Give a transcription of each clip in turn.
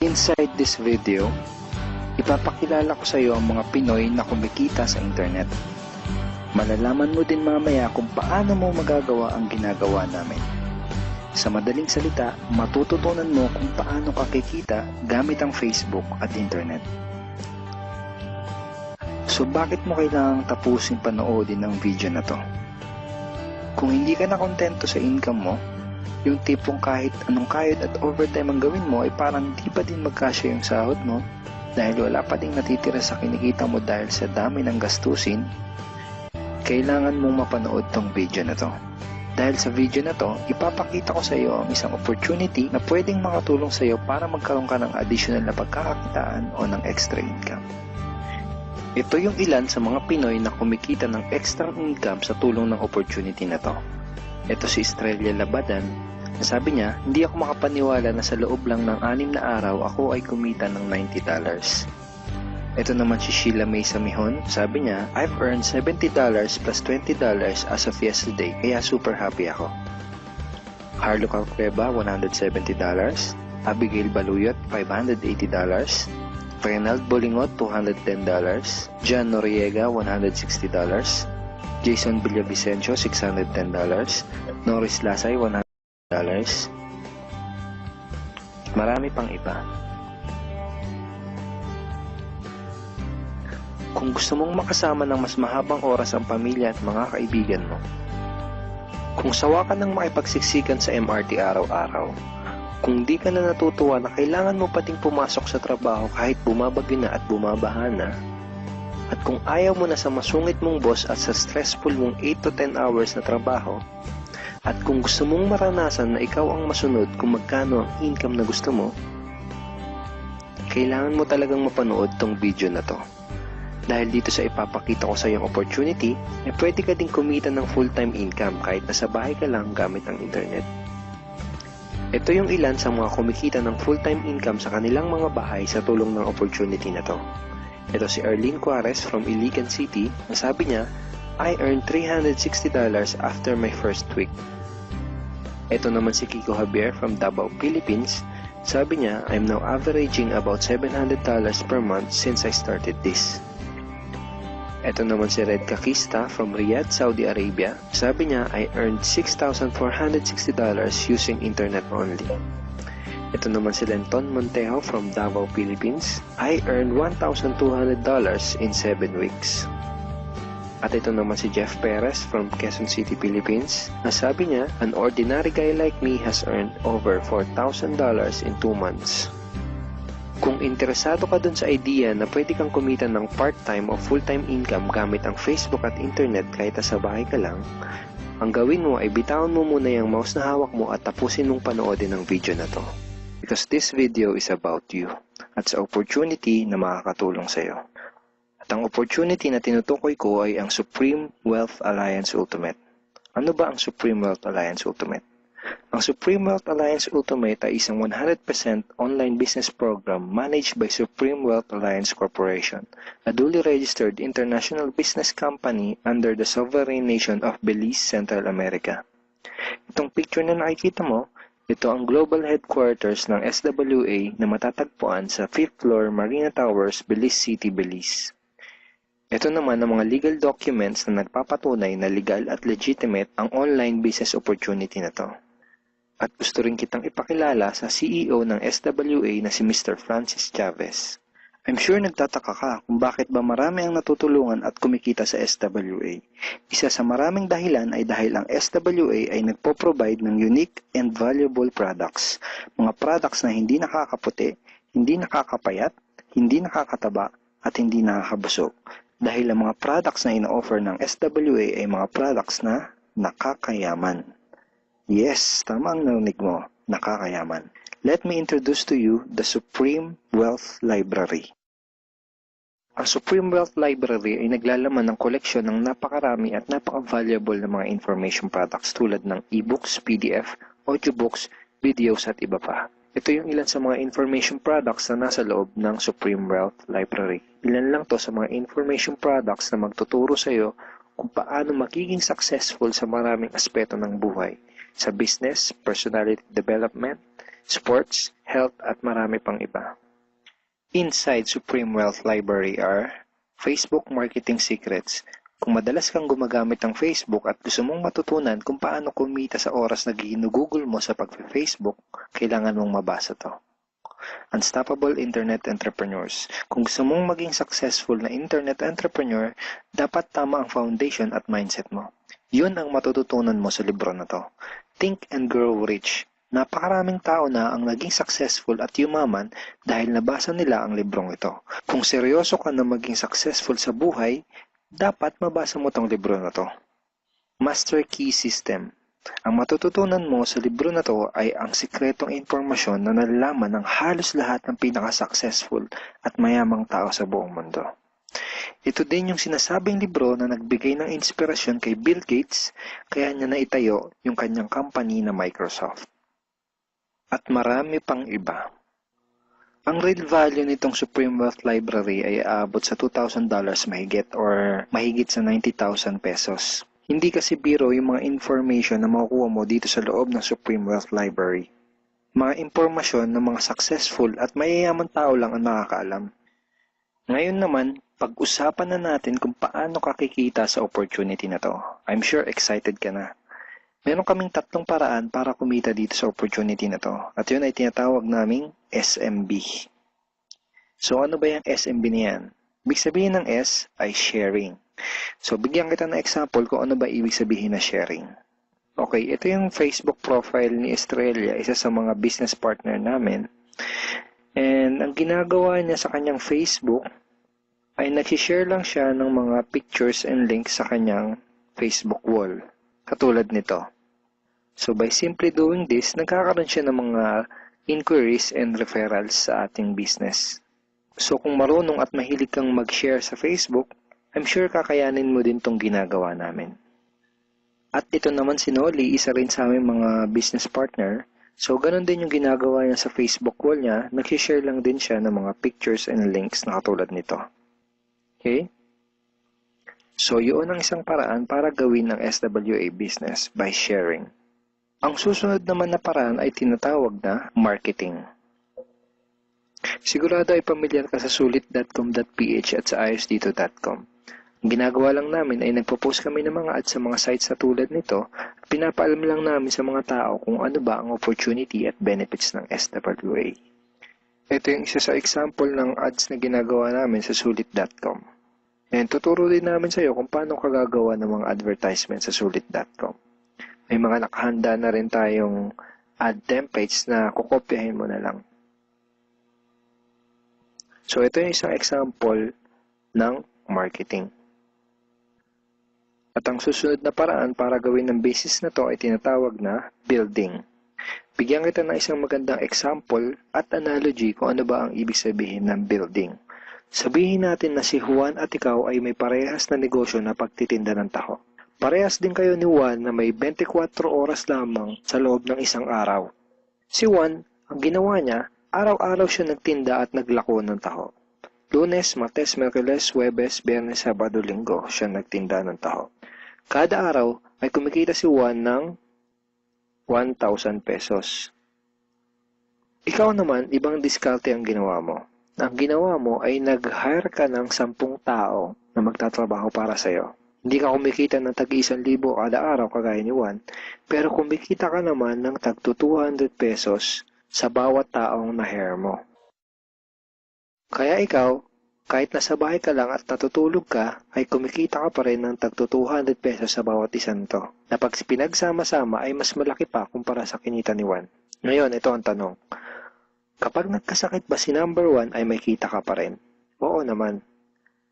Inside this video, ipapakilala ko sa iyo ang mga Pinoy na kumikita sa internet. Malalaman mo din mamaya kung paano mo magagawa ang ginagawa namin. Sa madaling salita, matututunan mo kung paano ka kikita gamit ang Facebook at internet. So bakit mo kailangang tapusin panoodin ang video na to? Kung hindi ka na kontento sa income mo, yung tipong kahit anong kayod at overtime ang gawin mo ay parang di pa din magkasya yung sahod mo dahil wala pa ding natitira sa kinikita mo dahil sa dami ng gastusin, kailangan mong mapanood tong video na to. Dahil sa video na to, ipapakita ko sa iyo ang isang opportunity na pwedeng makatulong sa iyo para magkaroon ka ng additional na pagkakakitaan o ng extra income. Ito yung ilan sa mga Pinoy na kumikita ng extra income sa tulong ng opportunity na to. Ito si Estrella Labadan. Sabi niya, hindi ako makapaniwala na sa loob lang ng 6 na araw ako ay kumita ng $90. Ito naman si Sheila May Samihon. Sabi niya, I've earned $70 plus $20 as of yesterday, kaya super happy ako. Harlo Calcreba, $170. Abigail Baluyot, $580. Renald Bolingot, $210. John Noriega, $160. Jason Villavicencio, $610. Norris Lasay, $100. Marami pang iba. Kung gusto mong makasama ng mas mahabang oras ang pamilya at mga kaibigan mo, kung sawa ka ng makipagsiksikan sa MRT araw-araw, kung di ka na natutuwa na kailangan mo pating pumasok sa trabaho kahit bumabagyo na at bumabaha na, at kung ayaw mo na sa masungit mong boss at sa stressful mong 8 to 10 hours na trabaho, at kung gusto mong maranasan na ikaw ang masunod kung magkano ang income na gusto mo, kailangan mo talagang mapanood tong video na to. Dahil dito sa ipapakita ko sa iyong opportunity, ay pwede ka ding kumita ng full-time income kahit nasa bahay ka lang gamit ang internet. Ito yung ilan sa mga kumikita ng full-time income sa kanilang mga bahay sa tulong ng opportunity na to. Ito si Arlene Juarez from Iligan City. Sabi niya, I earned $360 after my first week. Ito naman si Kiko Javier from Davao, Philippines. Sabi niya, I'm now averaging about $700 per month since I started this. Ito naman si Red Kakista from Riyadh, Saudi Arabia. Sabi niya, I earned $6,460 using internet only. Ito naman si Lenton Montejo from Davao, Philippines. I earned $1,200 in 7 weeks. At ito naman si Jeff Perez from Quezon City, Philippines. Sabi niya, an ordinary guy like me has earned over $4,000 in 2 months. Kung interesado ka dun sa idea na pwede kang kumita ng part-time o full-time income gamit ang Facebook at internet kahit sa bahay ka lang, ang gawin mo ay bitawan mo muna yung mouse na hawak mo at tapusin mong panoodin ang video na to. Because this video is about you at sa opportunity na makakatulong sa iyo. At ang opportunity na tinutukoy ko ay ang Supreme Wealth Alliance Ultimate. Ano ba ang Supreme Wealth Alliance Ultimate? Ang Supreme Wealth Alliance Ultimate ay isang 100% online business program managed by Supreme Wealth Alliance Corporation, a duly registered international business company under the sovereign nation of Belize, Central America. Itong picture na nakikita mo, ito ang global headquarters ng SWA na matatagpuan sa 5th floor Marina Towers, Belize City, Belize. Ito naman ang mga legal documents na nagpapatunay na legal at legitimate ang online business opportunity na to. At gusto rin kitang ipakilala sa CEO ng SWA na si Mr. Francis Chavez. I'm sure nagtataka ka kung bakit ba marami ang natutulungan at kumikita sa SWA. Isa sa maraming dahilan ay dahil ang SWA ay nagpo-provide ng unique and valuable products. Mga products na hindi nakakaputi, hindi nakakapayat, hindi nakakataba, at hindi nakakabusog. Dahil ang mga products na ino-offer ng SWA ay mga products na nakakayaman. Yes, tama ang narinig mo, nakakayaman. Let me introduce to you the Supreme Wealth Library. Ang Supreme Wealth Library ay naglalaman ng koleksyon ng napakarami at napaka-valuable na mga information products tulad ng e-books, PDF, audiobooks, videos at iba pa. Ito yung ilan sa mga information products na nasa loob ng Supreme Wealth Library. Ilan lang to sa mga information products na magtuturo sa iyo kung paano magiging successful sa maraming aspeto ng buhay. Sa business, personality development, sports, health at marami pang iba. Inside Supreme Wealth Library are Facebook Marketing Secrets. Kung madalas kang gumagamit ng Facebook at gusto mong matutunan kung paano kumita sa oras na ginugugol mo sa pag-Facebook, kailangan mong mabasa to. Unstoppable Internet Entrepreneurs. Kung gusto mong maging successful na internet entrepreneur, dapat tama ang foundation at mindset mo. Yun ang matututunan mo sa libro na to. Think and Grow Rich. Napakaraming tao na ang naging successful at yumaman dahil nabasa nila ang librong ito. Kung seryoso ka na maging successful sa buhay, dapat mabasa mo tong libro na to. Master Key System. Ang matututunan mo sa libro na to ay ang sikretong impormasyon na nalalaman ng halos lahat ng pinaka-successful at mayamang tao sa buong mundo. Ito din yung sinasabing libro na nagbigay ng inspirasyon kay Bill Gates kaya niya naitayo yung kanyang company na Microsoft. At marami pang iba. Ang real value nitong Supreme Wealth Library ay aabot sa $2,000 mahigit or mahigit sa 90,000 pesos. Hindi kasi biro yung mga information na makukuha mo dito sa loob ng Supreme Wealth Library. Mga impormasyon ng mga successful at mayayaman tao lang ang nakakaalam. Ngayon naman, pag-usapan na natin kung paano ka kikita sa opportunity na to. I'm sure excited ka na. Meron kaming 3 paraan para kumita dito sa opportunity na to. At yun ay tinatawag naming SMB. So ano ba yung SMB niyan? Ibig sabihin ng S ay sharing. So, bigyan kita ng example kung ano ba ibig sabihin na sharing. Okay, ito yung Facebook profile ni Estrella, isa sa mga business partner namin. And ang ginagawa niya sa kanyang Facebook ay nag-share lang siya ng mga pictures and links sa kanyang Facebook wall. Katulad nito. So, by simply doing this, nagkakaroon siya ng mga inquiries and referrals sa ating business. So, kung marunong at mahilig kang mag-share sa Facebook, I'm sure kakayanin mo din tong ginagawa namin. At ito naman si Noli, isa rin sa aming mga business partner. So, ganun din yung ginagawa niya sa Facebook wall niya. Nag-share lang din siya ng mga pictures and links na katulad nito. Okay? So, yun ang isang paraan para gawin ang SWA business by sharing. Ang susunod naman na paraan ay tinatawag na marketing. Sigurado ay pamilyar ka sa sulit.com.ph at sa ayosdito.com. Ang ginagawa lang namin ay nagpo-post kami ng mga ads sa mga sites na tulad nito at pinapaalam lang namin sa mga tao kung ano ba ang opportunity at benefits ng SWA. Ito yung isa sa example ng ads na ginagawa namin sa sulit.com. And tuturo din namin sa iyo kung paano ka gagawa ng mga advertisement sa sulit.com. May mga nakahanda na rin tayong ad templates na kukopyahin mo na lang. So ito yung isang example ng marketing. At ang susunod na paraan para gawin ng business na to ay tinatawag na building. Bigyan kita ng isang magandang example at analogy kung ano ba ang ibig sabihin ng building. Sabihin natin na si Juan at ikaw ay may parehas na negosyo na pagtitinda ng taho. Parehas din kayo ni Juan na may 24 oras lamang sa loob ng isang araw. Si Juan, ang ginawa niya, araw-araw siya nagtinda at naglako ng taho. Lunes, Martes, Miyerkules, Huwebes, Biyernes, Sabado, Linggo siya nagtinda ng taho. Kada araw ay kumikita si Juan ng 1,000 pesos. Ikaw naman, ibang diskarte ang ginawa mo. Ang ginawa mo ay nag-hire ka ng 10 tao na magtatrabaho para sa'yo. Hindi ka kumikita ng tag-1,000 kada araw kagaya ni Juan, pero kumikita ka naman ng tag 200 pesos sa bawat taong na-hire mo. Kaya ikaw, kahit nasa bahay ka lang at natutulog ka, ay kumikita ka pa rin ng tag 200 pesos sa bawat isang to. Na pag pinagsama-sama ay mas malaki pa kumpara sa kinita ni Juan. Ngayon, ito ang tanong. Kapag nagkasakit ba si number 1 ay may kita ka pa rin? Oo naman.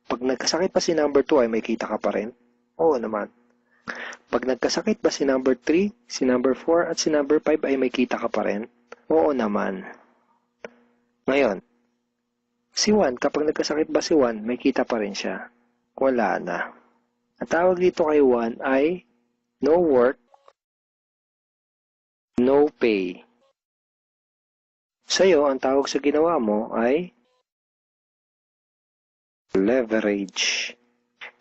Pag nagkasakit ba si number 2 ay may kita ka pa rin? Oo naman. Pag nagkasakit ba si number 3, si number 4 at si number 5 ay may kita ka pa rin? Oo naman. Ngayon, si Juan, kapag nagkasakit ba si Juan, may kita pa rin siya? Wala na. Ang tawag dito kay Juan ay no work, no pay. Sa'yo, ang tawag sa ginawa mo ay leverage.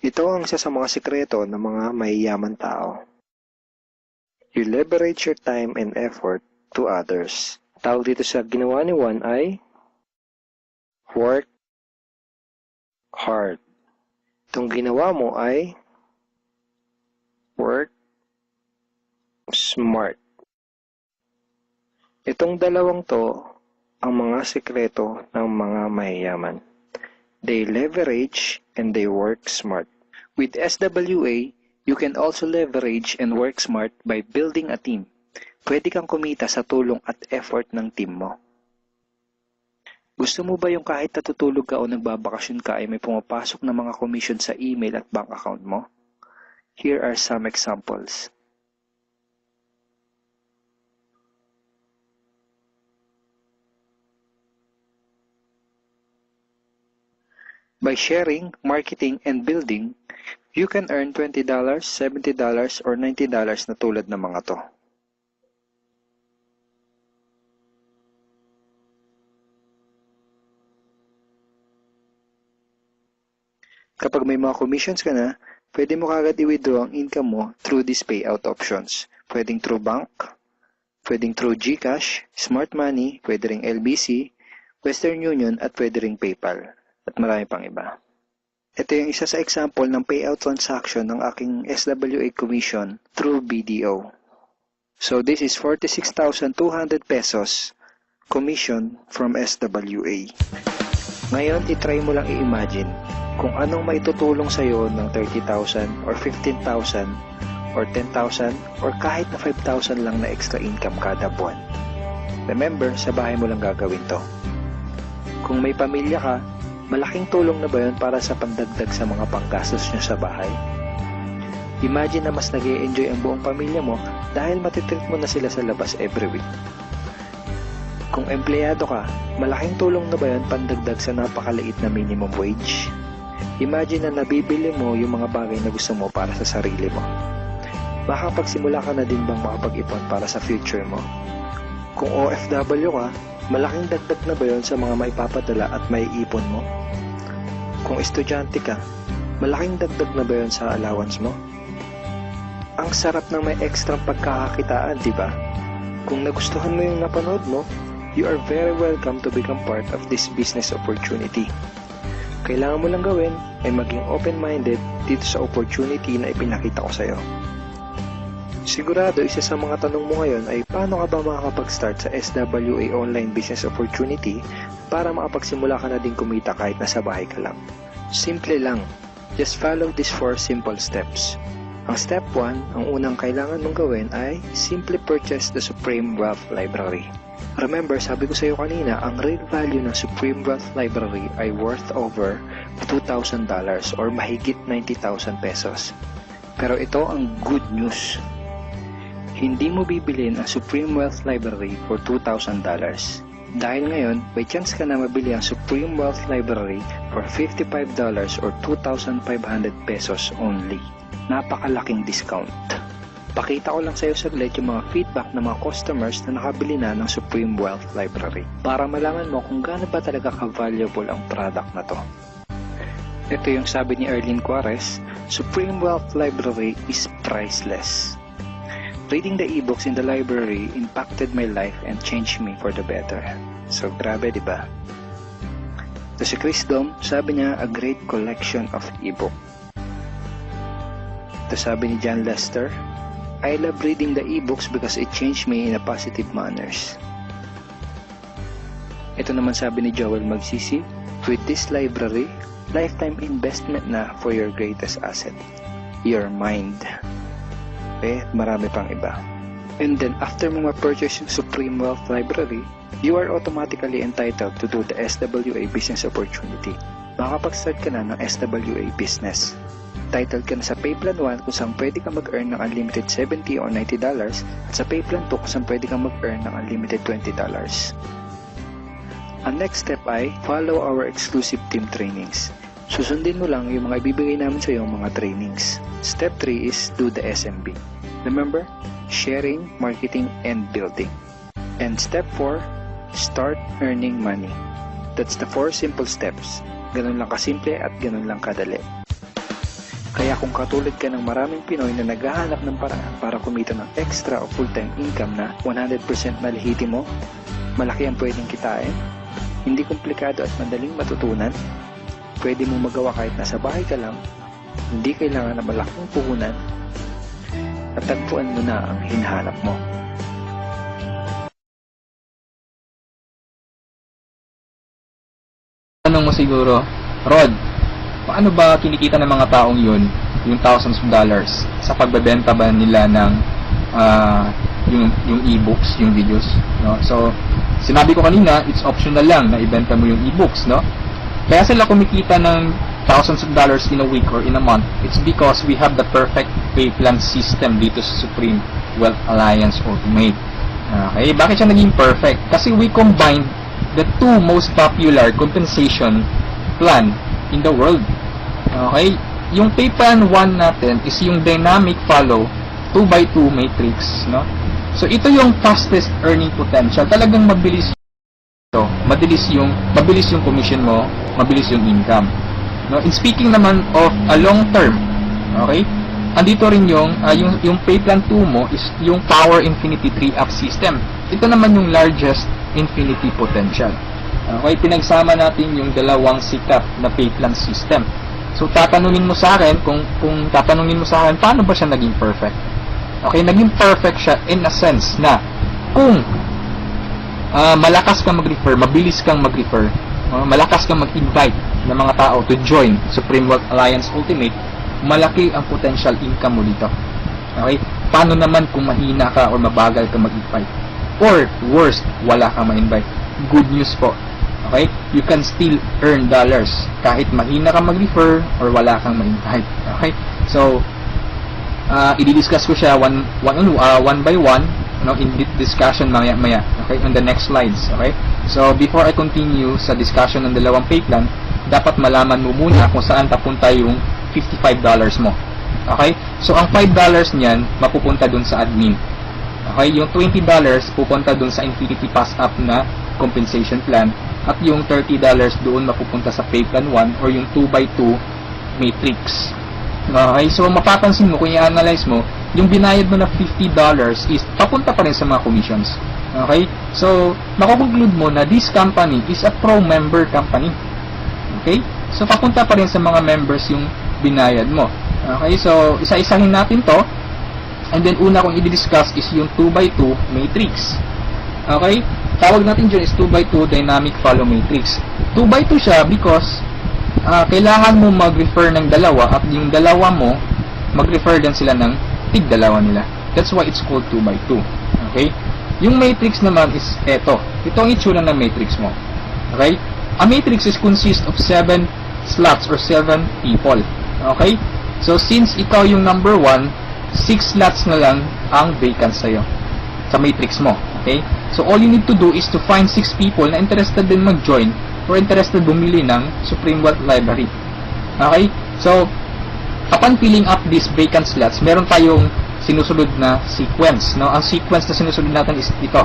Ito ang isa sa mga sikreto ng mga mayayaman tao. You leverage your time and effort to others. Tawag dito sa ginawa ni Juan ay work hard. Itong ginawa mo ay work smart. Itong dalawang to ang mga sekreto ng mga mayayaman. They leverage and they work smart. With SWA, you can also leverage and work smart by building a team. Pwede kang kumita sa tulong at effort ng team mo. Gusto mo ba yung kahit natutulog ka o nagbabakasyon ka ay may pumapasok na mga commission sa email at bank account mo? Here are some examples. By sharing, marketing, and building, you can earn $20, $70, or $90 na tulad ng mga to. Kapag may mga commissions ka na, pwede mo kagad i-withdraw ang income mo through these payout options. Pwedeng through bank, pwedeng through GCash, Smart Money, pwede ring LBC, Western Union, at pwede ring PayPal. At marami pang iba. Ito yung isa sa example ng payout transaction ng aking SWA commission through BDO. So this is 46,200 pesos commission from SWA. Ngayon, itry mo lang i-imagine kung anong maitutulong sa'yo ng 30,000 or 15,000 or 10,000 or kahit na 5,000 lang na extra income kada buwan. Remember, sa bahay mo lang gagawin to. Kung may pamilya ka, malaking tulong na ba yun para sa pandagdag sa mga panggastos nyo sa bahay? Imagine na mas nag-e-enjoy ang buong pamilya mo dahil matitreat mo na sila sa labas every week. Kung empleyado ka, malaking tulong na ba yun pandagdag sa napakaliit na minimum wage? Imagine na nabibili mo yung mga bagay na gusto mo para sa sarili mo. Makakapagsimula ka na din bang makapag-ipon para sa future mo? Kung OFW ka, malaking dagdag na ba yun sa mga maipapadala at maiipon mo? Kung estudyante ka, malaking dagdag na ba yun sa allowance mo? Ang sarap ng may extra pagkakakitaan, di ba? Kung nagustuhan mo yung napanood mo, you are very welcome to become part of this business opportunity. Kailangan mo lang gawin ay maging open-minded dito sa opportunity na ipinakita ko sa'yo. Sigurado, isa sa mga tanong mo ngayon ay paano ka ba makakapag-start sa SWA online business opportunity para makapagsimula ka na din kumita kahit nasa bahay ka lang. Simple lang. Just follow these 4 simple steps. Ang step 1, ang unang kailangan mong gawin ay simply purchase the Supreme Wealth Library. Remember, sabi ko sa iyo kanina, ang real value ng Supreme Wealth Library ay worth over $2,000 or mahigit 90,000 pesos. Pero ito ang good news. Hindi mo bibilin ang Supreme Wealth Library for $2,000. Dahil ngayon, may chance ka na mabili ang Supreme Wealth Library for $55 or 2,500 pesos only. Napakalaking discount. Pakita ko lang sa iyo saglit yung mga feedback ng mga customers na nakabili na ng Supreme Wealth Library para malaman mo kung gaano ba talaga ka-valuable ang product na to. Ito yung sabi ni Erlyn Juarez, Supreme Wealth Library is priceless. Reading the ebooks in the library impacted my life and changed me for the better. So, grabe, di ba? Ito si Chris Dom, sabi niya, a great collection of ebook. Ito sabi ni John Lester, I love reading the ebooks because it changed me in a positive manners. Ito naman sabi ni Joel Magsisi, with this library, lifetime investment na for your greatest asset, your mind. Marami pang iba. And then, after mo ma-purchase yung Supreme Wealth Library, you are automatically entitled to do the SWA business opportunity. Makakapag-start ka na ng SWA business. Titled ka na sa Payplan 1 kung saan pwede ka mag-earn ng unlimited $70 or $90 at sa Payplan 2 kung saan pwede ka mag-earn ng unlimited $20. Ang next step ay follow our exclusive team trainings. Susundin mo lang yung mga ibibigay namin sa iyo mga trainings. Step 3 is do the SMB. Remember, sharing, marketing, and building. And step 4, start earning money. That's the 4 simple steps. Ganun lang kasimple at ganun lang kadali. Kaya kung katulad ka ng maraming Pinoy na naghahanap ng paraan para kumita ng extra o full-time income na 100% na lehitimo, Malaki ang pwedeng kitain. Hindi komplikado at madaling matutunan. Pwede mong magawa kahit nasa bahay ka lang. Hindi kailangan na malaking puhunan. At tagpuan mo na ang hinahanap mo. Tanong mo siguro, Rod, paano ba kinikita ng mga taong yun, yung thousands of dollars, sa pagbebenta ba nila ng yung e-books, yung videos, no? So, sinabi ko kanina, it's optional lang na ibenta mo yung e-books, no? Kaya sila kumikita ng thousands of dollars in a week or in a month. It's because we have the perfect pay plan system dito sa Supreme Wealth Alliance Ultimate. Okay, bakit siya naging perfect? Kasi we combined the two most popular compensation plan in the world. Okay, yung pay plan 1 natin is yung dynamic follow 2x2 matrix, no? So ito yung fastest earning potential. Talagang mabilis ito. Mabilis yung commission mo, mabilis yung income. No, in speaking naman of a long term, okay? Andito rin yung pay plan 2 mo is yung Power Infinity 3-up system. Ito naman yung largest infinity potential. Okay, pinagsama natin yung dalawang sikat na pay plan system. So tatanungin mo sa akin kung tatanungin mo sa akin paano ba siya naging perfect? Okay, naging perfect siya in a sense na kung malakas kang mag-refer, mabilis kang mag-refer, malakas kang mag-invite ng mga tao to join Supreme Wealth Alliance Ultimate, malaki ang potential income mo dito. Okay? Paano naman kung mahina ka or mabagal ka mag-invite? Or worst, wala kang ma-invite? Good news po. Okay? You can still earn dollars kahit mahina ka mag-refer or wala kang ma-invite. Okay? So, i-discuss ko siya one by one, no, in discussion maya-maya, okay, on the next slides, okay? So, before I continue sa discussion ng dalawang pay plan, dapat malaman mo muna kung saan papunta yung $55 mo, okay? So, ang $5 niyan, mapupunta dun sa admin, okay? Yung $20 pupunta dun sa Infinity Pass Up na compensation plan, at yung $30 doon mapupunta sa pay plan 1 or yung 2x2 matrix. Okay, so mapapansin mo kung i-analyze mo, yung binayad mo na $50 is papunta pa rin sa mga commissions. Okay? So, makukonclude mo na this company is a pro-member company. Okay? So, papunta pa rin sa mga members yung binayad mo. Okay? So, isa-isahin natin to. And then, una kong i-discuss is yung 2x2 matrix. Okay? Tawag natin dyan is 2x2 dynamic follow matrix. 2x2 siya because kailangan mo mag-refer ng dalawa at yung dalawa mo mag-refer din sila ng tig-dalawa nila. That's why it's called 2x2. Okay? Yung matrix naman is eto. Ito ang itsura ng matrix mo. Okay? A matrix is consist of 7 slots or 7 people. Okay? So, since ikaw yung number 1, 6 slots na lang ang vacant sa'yo sa matrix mo. Okay? So, all you need to do is to find 6 people na interested din mag-join or interested bumili ng Supreme Wealth Library. Okay? So, upon filling up these vacant slots, meron tayong sinusunod na sequence. No? Ang sequence na sinusunod natin is ito.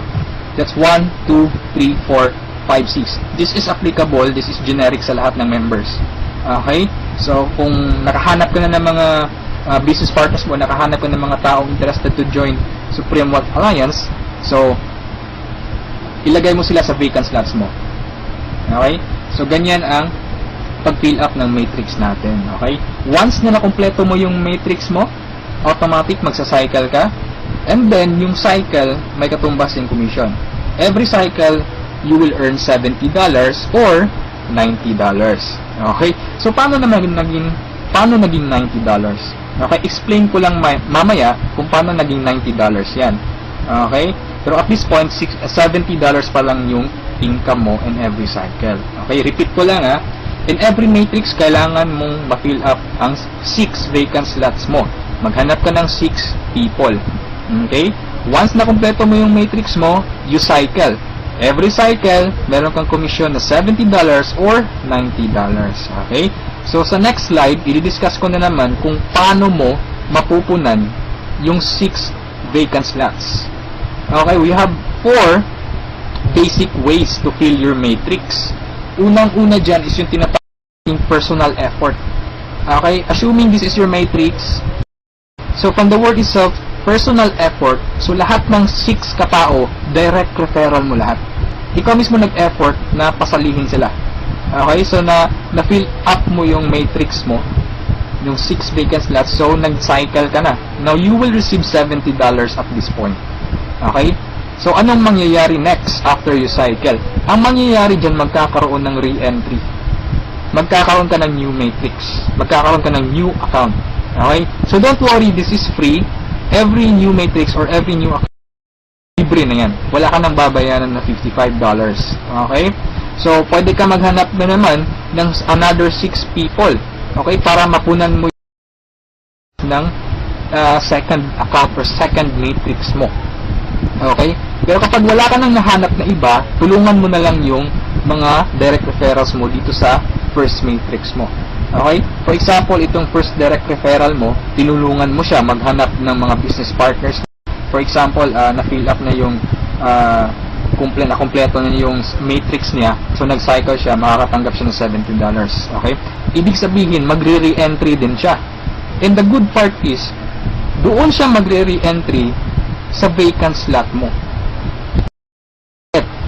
That's 1, 2, 3, 4, 5, 6. This is applicable, this is generic sa lahat ng members. Okay? So, kung nakahanap ka na ng mga business partners mo, nakahanap ka ng mga taong interested to join Supreme Wealth Alliance, so, ilagay mo sila sa vacant slots mo. Okay? So, ganyan ang pag-fill up ng matrix natin. Okay? Once na nakompleto mo yung matrix mo, automatic magsa-cycle ka. And then, yung cycle, may katumbas yung commission. Every cycle, you will earn $70 or $90. Okay? So, paano naging $90? Okay? Explain ko lang mamaya kung paano naging $90 yan. Okay? Pero at this point, $70 pa lang yung income mo in every cycle. Okay, repeat ko lang ha. In every matrix, kailangan mong ma-fill up ang 6 vacant slots mo. Maghanap ka ng 6 people. Okay? Once na kumpleto mo yung matrix mo, you cycle. Every cycle, meron kang commission na $70 or $90. Okay? So, sa next slide, i-discuss ko na naman kung paano mo mapupunan yung 6 vacant slots. Okay, we have 4 basic ways to fill your matrix. Unang-una dyan is yung tinatawag personal effort. Okay, assuming this is your matrix, so from the word itself, personal effort, so lahat ng 6 katao, direct referral mo lahat. ikaw mismo nag-effort na pasalihin sila. Okay? So, na-fill up mo yung matrix mo, yung 6 vacant slots, so nag-cycle ka na. Now, you will receive $70 at this point. Okay? So, anong mangyayari next after you cycle? Ang mangyayari dyan, magkakaroon ng re-entry. Magkakaroon ka ng new matrix. Magkakaroon ka ng new account. Okay? So, don't worry, this is free. Every new matrix or every new account, libre na yan. Wala ka nang babayaran na $55. Okay? So, pwede ka maghanap na naman ng another 6 people. Okay? Para mapunan mo ng second account or second matrix mo. Okay? Pero kapag wala ka nang nahanap na iba, tulungan mo na lang yung mga direct referrals mo dito sa first matrix mo. Okay? For example, itong first direct referral mo, tinulungan mo siya maghanap ng mga business partners. For example, na-fill up na yung kompleto na yung matrix niya. So, nag-cycle siya, makakatanggap siya ng $70. Okay? Ibig sabihin, magre-re-entry din siya. And the good part is, doon siya magre-re-entry sa vacant slot mo.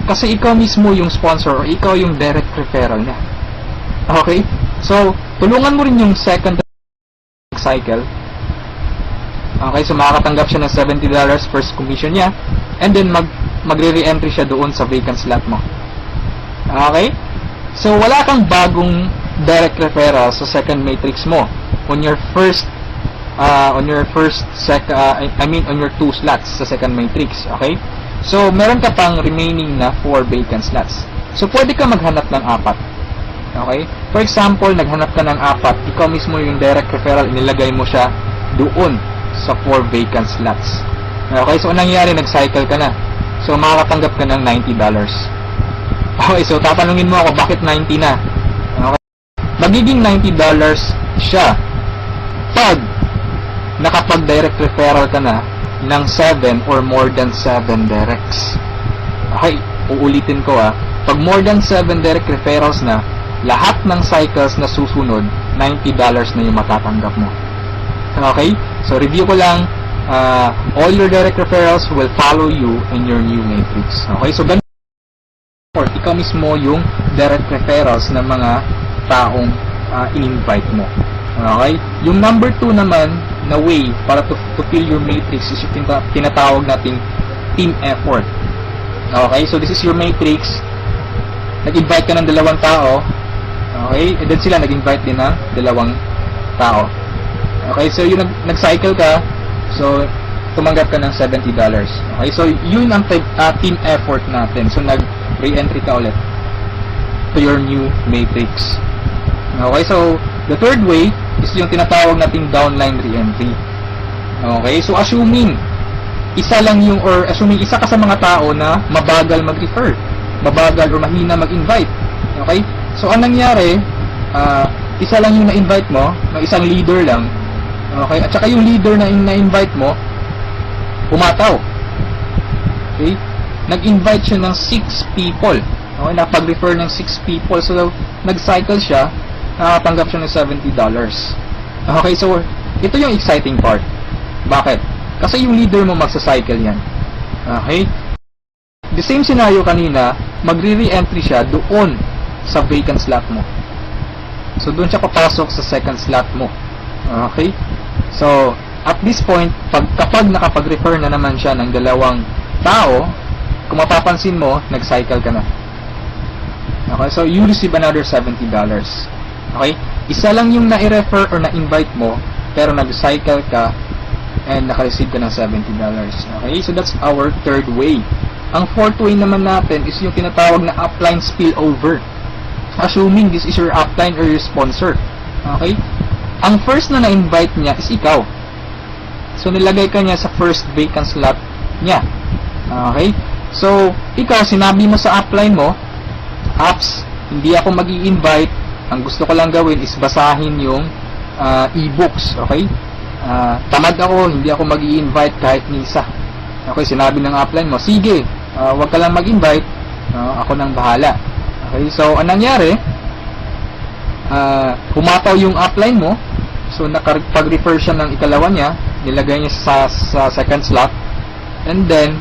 Kasi ikaw mismo yung sponsor or ikaw yung direct referral niya. Okay? So, tulungan mo rin yung second cycle. Okay, so makakatanggap siya ng $70 first commission niya, and then magre-re-entry siya doon sa vacant slot mo. Okay? So, wala kang bagong direct referral sa second matrix mo on your on your 2 slots sa second matrix. Okay? So, meron ka pang remaining na 4 vacant slots. So, pwede ka maghanap ng 4. Okay? For example, naghanap ka ng 4, ikaw mismo yung direct referral, inilagay mo siya doon sa 4 vacant slots. Okay? So, anong nangyari? Nag-cycle ka na. So, makakatanggap ka ng $90. Okay? So, tatanungin mo ako, bakit 90 na? Okay? Magiging $90 siya pag nakapag-direct referral ka na ng 7 or more than 7 directs. Okay, uulitin ko pag more than 7 direct referrals na, lahat ng cycles na susunod, $90 na yung matatanggap mo. Okay, so review ko lang, all your direct referrals will follow you in your new matrix. Okay, so ganun, ikaw mismo yung direct referrals ng mga taong in-invite mo. Okay, yung number 2 naman na way para to fill your matrix is yung tinatawag nating team effort. Okay, so this is your matrix. Nag-invite ka ng 2 tao. Okay, and then sila nag-invite din ng 2 tao. Okay, so yung nag-cycle ka, so tumanggap ka ng $70. Okay, so yun ang team effort natin. So nag-re-entry ka ulit to your new matrix. Okay, so the third way is yung tinatawag nating downline re-entry. Okay, so assuming isa ka sa mga tao na mabagal mag-refer, mabagal or mahina mag-invite. Okay, so anong nangyari, isa lang yung na-invite mo, isang leader lang. Okay, at saka yung leader na na-invite mo, umataw. Okay, nag-invite siya ng 6 people. Okay, napag-refer ng 6 people, so nag-cycle siya, nakatanggap siya ng $70. Okay, so ito yung exciting part. Bakit? Kasi yung leader mo magsa-cycle yan. Okay? The same scenario kanina, magre-re-entry siya doon sa vacant slot mo. So doon siya papasok sa second slot mo. Okay? So, at this point, kapag nakapag-refer na naman siya ng 2 tao, kung mapapansin mo, nag-cycle ka na. Okay? So, you receive another $70. Okay? Isa lang yung na-refer or na-invite mo, pero nag-cycle ka and naka-receive ka ng $70. Okay? So, that's our third way. Ang fourth way naman natin is yung tinatawag na upline spillover. Assuming this is your upline or your sponsor. Okay? Ang first na na-invite niya is ikaw. So, nilagay ka niya sa first vacant slot niya. Okay? So, ikaw, sinabi mo sa upline mo, apps, hindi ako mag-i-invite. Ang gusto ko lang gawin is basahin yung e-books. Okay? Tamad ako, hindi ako mag-i-invite kahit ni isa. Okay, sinabi ng upline mo, sige, wag ka lang mag-invite, ako nang bahala. Okay, so anong nangyari? Humataw yung upline mo, so nakapag-refer siya ng ikalawa niya, nilagay niya sa second slot, and then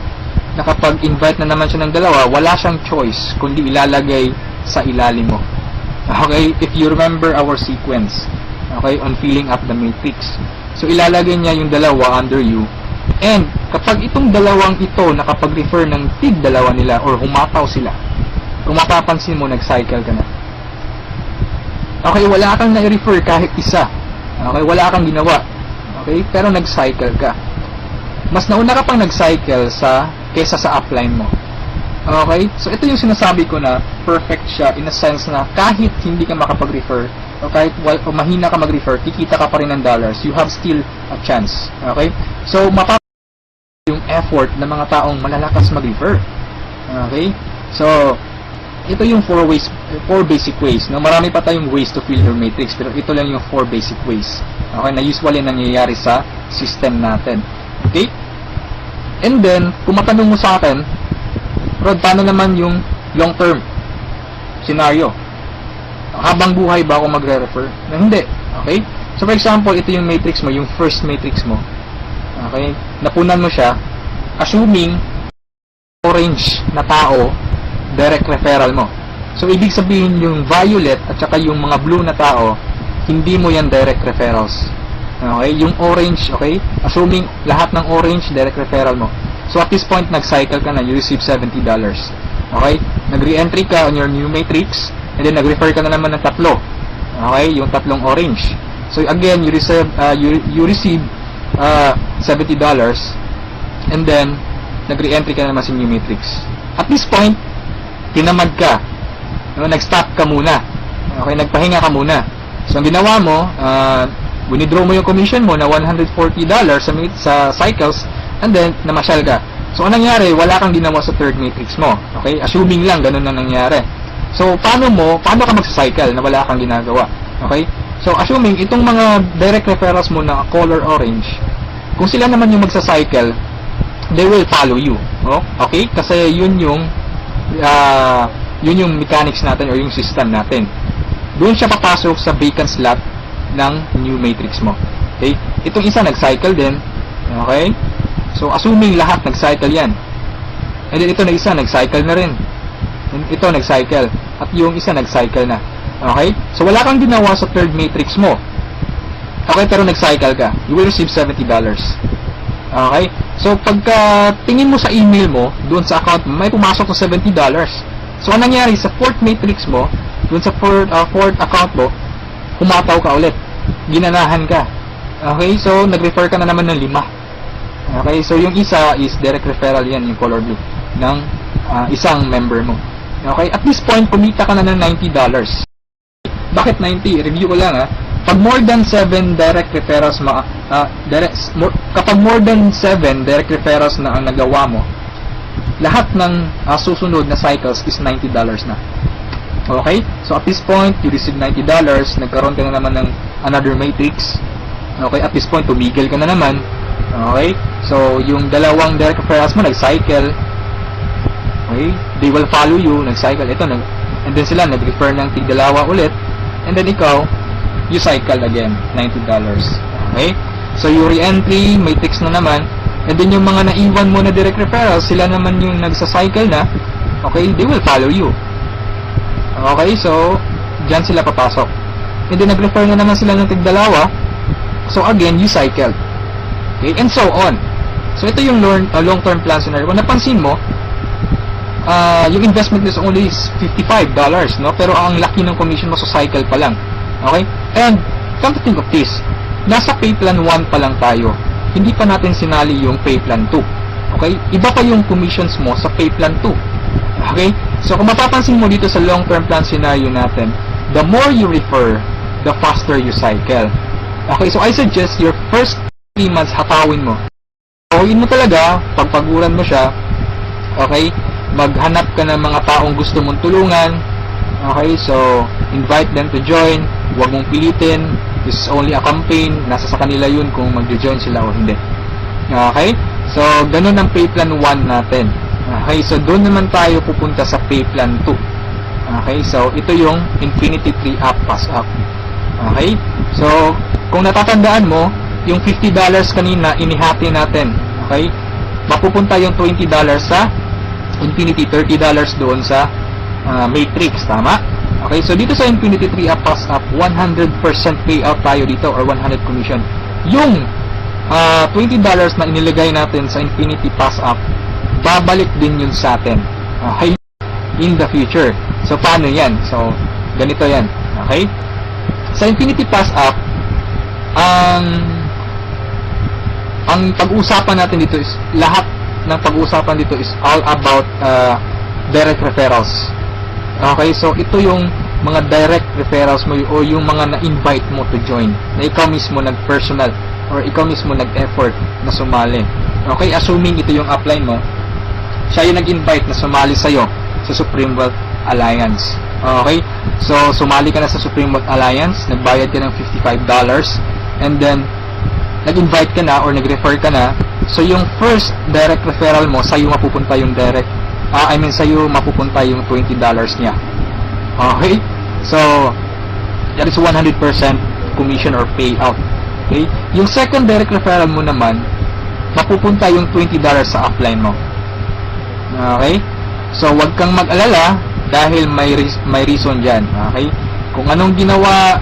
nakapag-invite na naman siya ng dalawa, wala siyang choice kundi ilalagay sa ilalim mo. Okay, if you remember our sequence, okay, on filling up the matrix. So, ilalagay niya yung dalawa under you. And, kapag itong dalawang ito nakapag-refer ng tig-dalawa nila or humataw sila, kung mapapansin mo, nag-cycle ka na. Okay, wala kang na-refer kahit isa. Okay, wala kang ginawa. Okay, pero nag-cycle ka. Mas nauna ka pang nag-cycle kesa sa upline mo. Okay, so ito yung sinasabi ko na perfect siya in a sense na kahit hindi ka makapag-refer o kahit o mahina ka mag-refer, kikita ka pa rin ng dollars. You have still a chance. Okay, so yung effort ng mga taong malalakas mag-refer. Okay, so ito yung 4 basic ways. No? Marami pa tayong ways to fill your matrix, pero ito lang yung 4 basic ways. Okay, na usually nangyayari sa system natin. Okay? And then, kung matanong mo sa akin, Rod, paano naman yung long-term scenario? Habang buhay ba ako magre-refer? Na hindi. Okay? So, for example, ito yung matrix mo, yung first matrix mo. Okay? Napunan mo siya, assuming orange na tao, direct referral mo. So, ibig sabihin yung violet at saka yung mga blue na tao, hindi mo yan direct referrals. Okay? Yung orange, okay? Assuming lahat ng orange, direct referral mo. So, at this point, nag-cycle ka na, you receive $70. Okay? Nag-re-entry ka on your new matrix, and then nag-refer ka na naman ng tatlo. Okay? Yung tatlong orange. So, again, you receive $70, and then, nag-re-entry ka na naman sa new matrix. At this point, tinamad ka. No, nag-stop ka muna. Okay, nagpahinga ka muna. So, ang ginawa mo, winidraw mo yung commission mo na $140 sa cycles, and then, namasyal ka. So, anong nangyari? Wala kang ginawa sa third matrix mo. Okay? Assuming lang, ganun na nangyari. So, paano ka magsa-cycle na wala kang ginagawa? Okay? So, assuming, itong mga direct referrals mo na color orange, kung sila naman yung magsa-cycle, they will follow you. Oh? Okay? Kasi yun yung mechanics natin o yung system natin. Doon siya papasok sa vacant slot ng new matrix mo. Okay? Itong isa nag-cycle din. Okay? So, assuming lahat nag-cycle yan. And then ito na isa, nag-cycle na rin. And ito nag-cycle. At yung isa nag-cycle na. Okay? So, wala kang ginawa sa third matrix mo. Okay? Pero nag-cycle ka. You will receive $70. Okay? So, pagka tingin mo sa email mo, doon sa account mo, may pumasok na $70. So, anong nangyari sa fourth matrix mo, doon sa fourth account mo, humataw ka ulit. Ginanahan ka. Okay? So, nag-refer ka na naman ng 5. Okay? So, yung isa is direct referral yan, yung color blue, ng isang member mo. Okay? At this point, kumita ka na ng $90. Bakit 90? Review ko lang Pag more than 7 direct referrals kapag more than 7 direct referrals na ang nagawa mo, lahat ng susunod na cycles is $90 na. Okay? So at this point, you receive $90, nagkaroon ka na naman ng another matrix. Okay? At this point, tumigil ka na naman. Okay? So yung dalawang direct referrals mo nag-cycle. Okay? They will follow you, nag-cycle. Ito, and then sila nag-refer ng tig-dalawa ulit. And then ikaw, you cycle again, $90. Okay? So, yung re-entry, matrix na naman, and then yung mga naiwan mo na direct referrals, sila naman yung nagsa-cycle na, okay, they will follow you. Okay? So, dyan sila papasok. And then, nag-refer na naman sila ng tig-dalawa, so again, you cycle. Okay? And so on. So, ito yung long-term plan scenario. Kung napansin mo, yung investment is only $55, no? Pero ang laki ng commission mo sa cycle pa lang. Okay? And, come to think of this, nasa pay plan 1 pa lang tayo. Hindi pa natin sinali yung pay plan 2. Okay? Iba pa yung commissions mo sa pay plan 2. Okay? So, kung mapapansin mo dito sa long-term plan scenario natin, the more you refer, the faster you cycle. Okay? So, I suggest your first 3 months hatawin mo. Hatawin mo talaga, pagpaguran mo siya. Okay? Maghanap ka ng mga taong gusto mong tulungan. Okay, so invite them to join. Huwag mong pilitin. This is only a campaign. Nasa sa kanila yun kung mag-join sila o hindi. Okay, so ganun ang pay plan 1 natin. Okay, so doon naman tayo pupunta sa pay plan 2. Okay, so ito yung Infinity Tree Up, Pass Up. Okay, so kung natatandaan mo, yung $50 kanina inihati natin. Okay, mapupunta yung $20 sa Infinity, $30 doon sa Matrix, tama? Okay, so dito sa Infinity 3 Pass Up, 100% payout tayo dito or 100 commission. Yung $20 na inilagay natin sa Infinity Pass Up, babalik din yun sa atin. Okay? In the future. So, paano yan? So, ganito yan. Okay? Sa Infinity Pass Up, ang pag-uusapan natin dito is, lahat ng pag-uusapan dito is all about direct referrals. Okay? So, ito yung mga direct referrals mo o yung mga na-invite mo to join. Na ikaw mismo nag-personal or ikaw mismo nag-effort na sumali. Okay? Assuming ito yung upline mo, siya yung nag-invite na sumali sa'yo sa Supreme Wealth Alliance. Okay? So, sumali ka na sa Supreme Wealth Alliance, nagbayad ka ng $55, and then, nag-invite ka na or nag-refer ka na, so yung first direct referral mo, sa'yo mapupunta yung sa'yo mapupunta yung $20 niya. Okay? So, that is 100% commission or payout. Okay? Yung second direct referral mo naman, mapupunta yung $20 sa upline mo. Okay? So, wag kang mag-alala dahil may reason diyan. Okay? Kung anong ginawa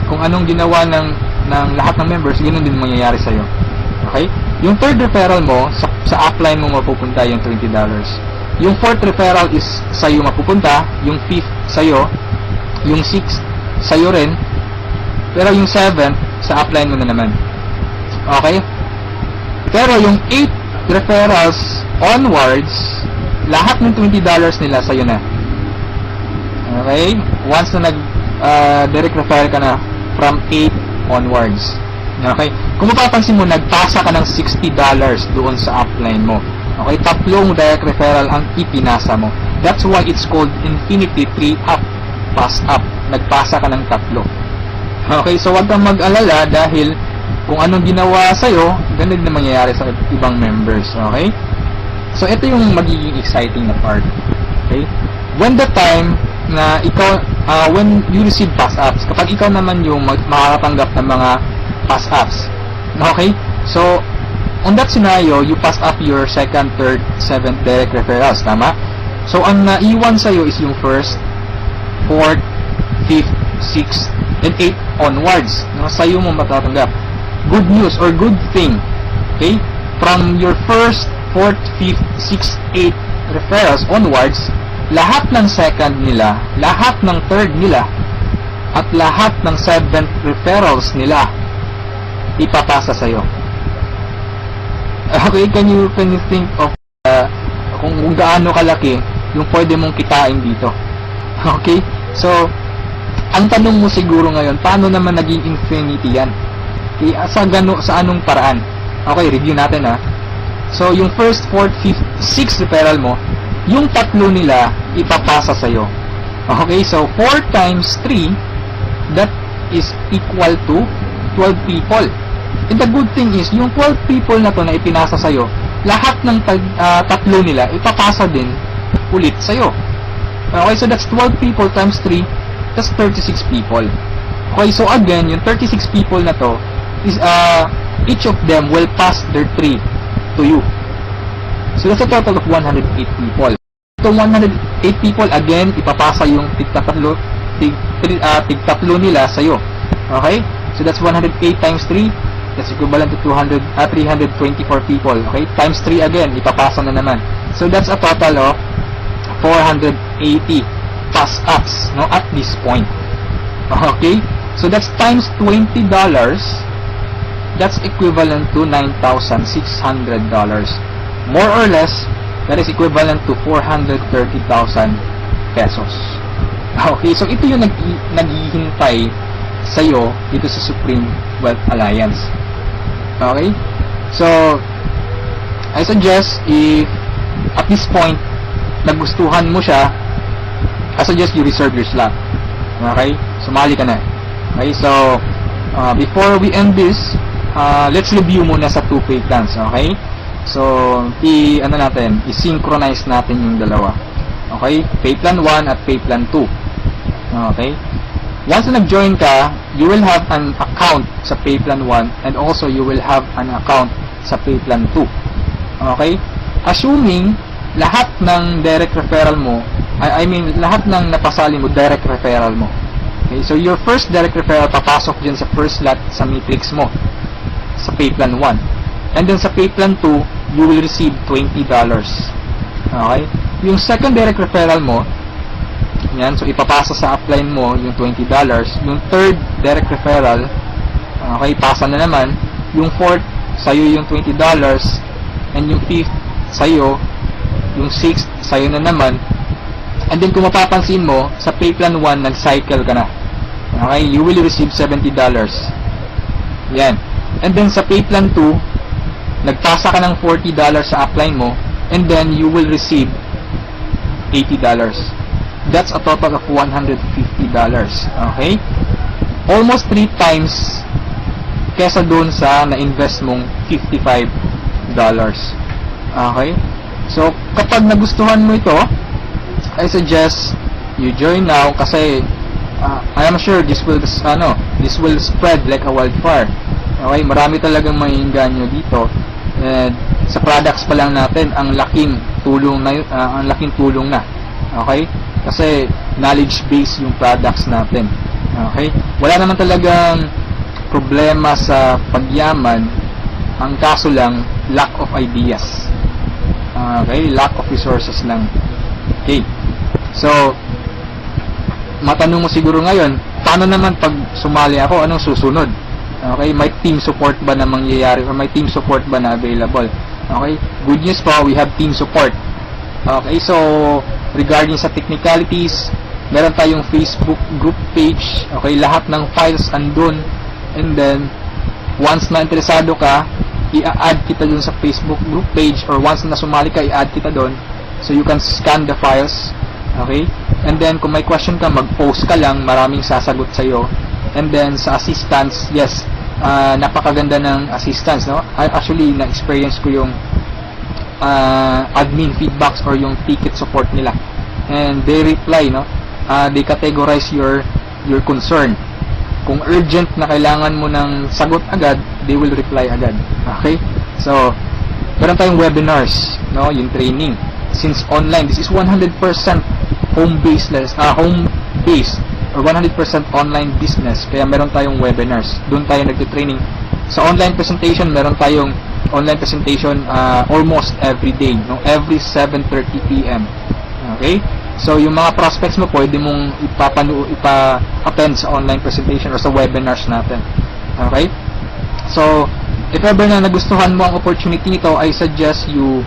ng lahat ng members, ganoon din mangyayari sa iyo. Okay? Yung third referral mo sa upline mo mapupunta yung $20. Yung fourth referral is sa iyo mapupunta, yung fifth sa iyo, yung sixth sa iyo rin, pero yung seventh sa upline mo na naman. Okay? Pero yung 8 referrals onwards, lahat ng $20 nila sa'yo na. Okay? Once na direct refer ka na from 8 onwards. Okay? Kung mapapansin mo, nagpasa ka ng $60 doon sa upline mo. Okay? 3 direct referral ang ipinasa mo. That's why it's called Infinity 3 Pass Up. Nagpasa ka ng 3. Okay? So, wag kang mag-alala dahil kung anong ginawa sa'yo, ganun na mangyayari sa ibang members. Okay? So, ito yung magiging exciting na part. Okay? When the time na ikaw, when you receive pass-ups, kapag ikaw naman yung makakatanggap ng mga pass-ups. Okay? So, on that scenario, you pass up your second, third, seventh direct referrals. Tama? So, ang naiwan sa'yo is yung first, fourth, fifth, sixth, and 8 onwards. Sa'yo mo matatanggap. Good news or good thing. Okay? From your first, 4th, 5th, 6th, 8th referrals onwards, lahat ng second nila, lahat ng third nila, at lahat ng 7th referrals nila, ipapasa sa'yo. Okay, can you think of kung gaano kalaki yung pwede mong kitain dito? Okay? So, ang tanong mo siguro ngayon, paano naman naging infinity yan? Okay, sa anong paraan? Okay, review natin ha. So, yung first, fourth, fifth, sixth referral mo, yung 3 nila, ipapasa sa'yo. Okay, so 4 times 3, that is equal to 12 people. And the good thing is, yung 12 people na to na ipinasa sa'yo, lahat ng 3 nila, ipapasa din ulit sa'yo. Okay, so that's 12 people times 3, that's 36 people. Okay, so again, yung 36 people na to, is each of them will pass their 3 to you. So that's a total of 108 people. So 108 people again ipapasa yung tig-3 nila sa iyo. Okay? So that's 108 times 3, that's equivalent to 324 people. Okay? Times 3 again ipapasa na naman. So that's a total of 480 pass-ups, no, at this point. Okay? So that's times $20. That's equivalent to $9,600. More or less, that is equivalent to 430,000 pesos. Okay, so ito yung naghihintay sa'yo dito sa Supreme Wealth Alliance. Okay? So, I suggest if at this point, nagustuhan mo siya, I suggest you reserve your slot. Okay? Sumali ka na. Okay, so, before we end this, let's review muna sa 2 pay plans, okay? So, i-synchronize natin yung dalawa. Okay? Pay plan 1 at pay plan 2. Okay? Once na nag-join ka, you will have an account sa pay plan 1 and also you will have an account sa pay plan 2. Okay? assuming lahat ng direct referral mo, I mean, lahat ng napasali mo, direct referral mo. Okay, so your first direct referral papasok dyan sa first lot sa matrix mo, sa pay plan 1. And then sa pay plan 2, you will receive $20. Okay? Yung second direct referral mo, yan, so ipapasa sa upline mo yung $20. Yung third direct referral, okay, pasa na naman. Yung fourth, sa'yo yung $20. And yung fifth, sa'yo. Yung sixth, sa'yo na naman. And then kung mapapansin mo, sa pay plan 1, nag-cycle ka na. Okay, you will receive $70. Yan. And then sa pay plan 2, nagpasa ka ng $40 sa upline mo, and then you will receive $80. That's a total of $150. Okay? Almost 3 times kesa doon sa na-invest mong $55. Okay? So, kapag nagustuhan mo ito, I suggest you join now kasi I am sure this will spread like a wildfire. Okay, marami talagang maiinganyo dito. And sa products pa lang natin, ang laking tulong na. Okay? Kasi knowledge base yung products natin. Okay? Wala naman talagang problema sa pagyaman. Ang kaso lang, lack of ideas. Okay? Lack of resources lang. Okay. So, matanong mo siguro ngayon, paano naman pag sumali ako, anong susunod? Okay, may team support ba na mangyayari or may team support ba na available? Okay, good news po, we have team support. Okay, so regarding sa technicalities, meron tayong Facebook group page. Okay, lahat ng files andun. And then, once na interesado ka, i-add kita dun sa Facebook group page, or once na sumali ka, i-add kita dun. So you can scan the files. Okay? And then, kung may question ka, mag-post ka lang, maraming sasagot sa'yo. And then, sa assistance, yes, napakaganda ng assistance, no? Actually, na-experience ko yung admin feedbacks or yung ticket support nila. And they reply, no? They categorize your concern. Kung urgent na kailangan mo ng sagot agad, they will reply agad. Okay? So, meron tayong webinars, no? Yung training. Since online, this is 100% home-based or 100% online business. Kaya meron tayong webinars. Doon tayo nagte-training. Sa online presentation, meron tayong online presentation almost every day, no? Every 7:30 PM. Okay? So, yung mga prospects mo, pwede mong ipa-attend sa online presentation or sa webinars natin. Okay? So, if ever na nagustuhan mo ang opportunity nito, I suggest you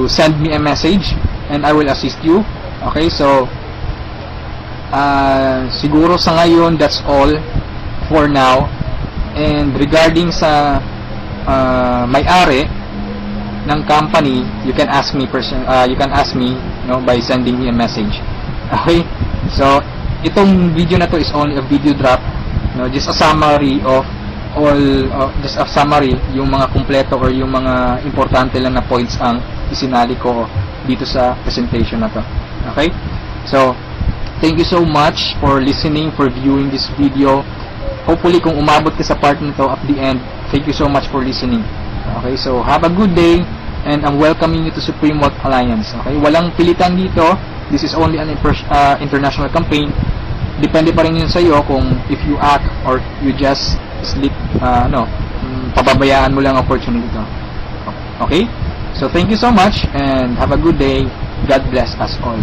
send me a message and I will assist you. Okay, so siguro sa ngayon, that's all for now. And regarding sa may-ari ng company, you can ask me by sending me a message. Okay, so itong video na to is only a video drop, no, just a summary of yung mga kumpleto or yung mga importante lang na points ang isinali ko dito sa presentation na to. Okay? So, thank you so much for listening, for viewing this video. Hopefully, kung umabot ka sa part nito at the end, thank you so much for listening. Okay? So, have a good day, and I'm welcoming you to Supreme Wealth Alliance. Okay? Walang pilitan dito. This is only an international campaign. Depende pa rin yun sa iyo kung if you act or you just sleep, pababayaan mo lang opportunity to. Okay? So, thank you so much, and have a good day. God bless us all.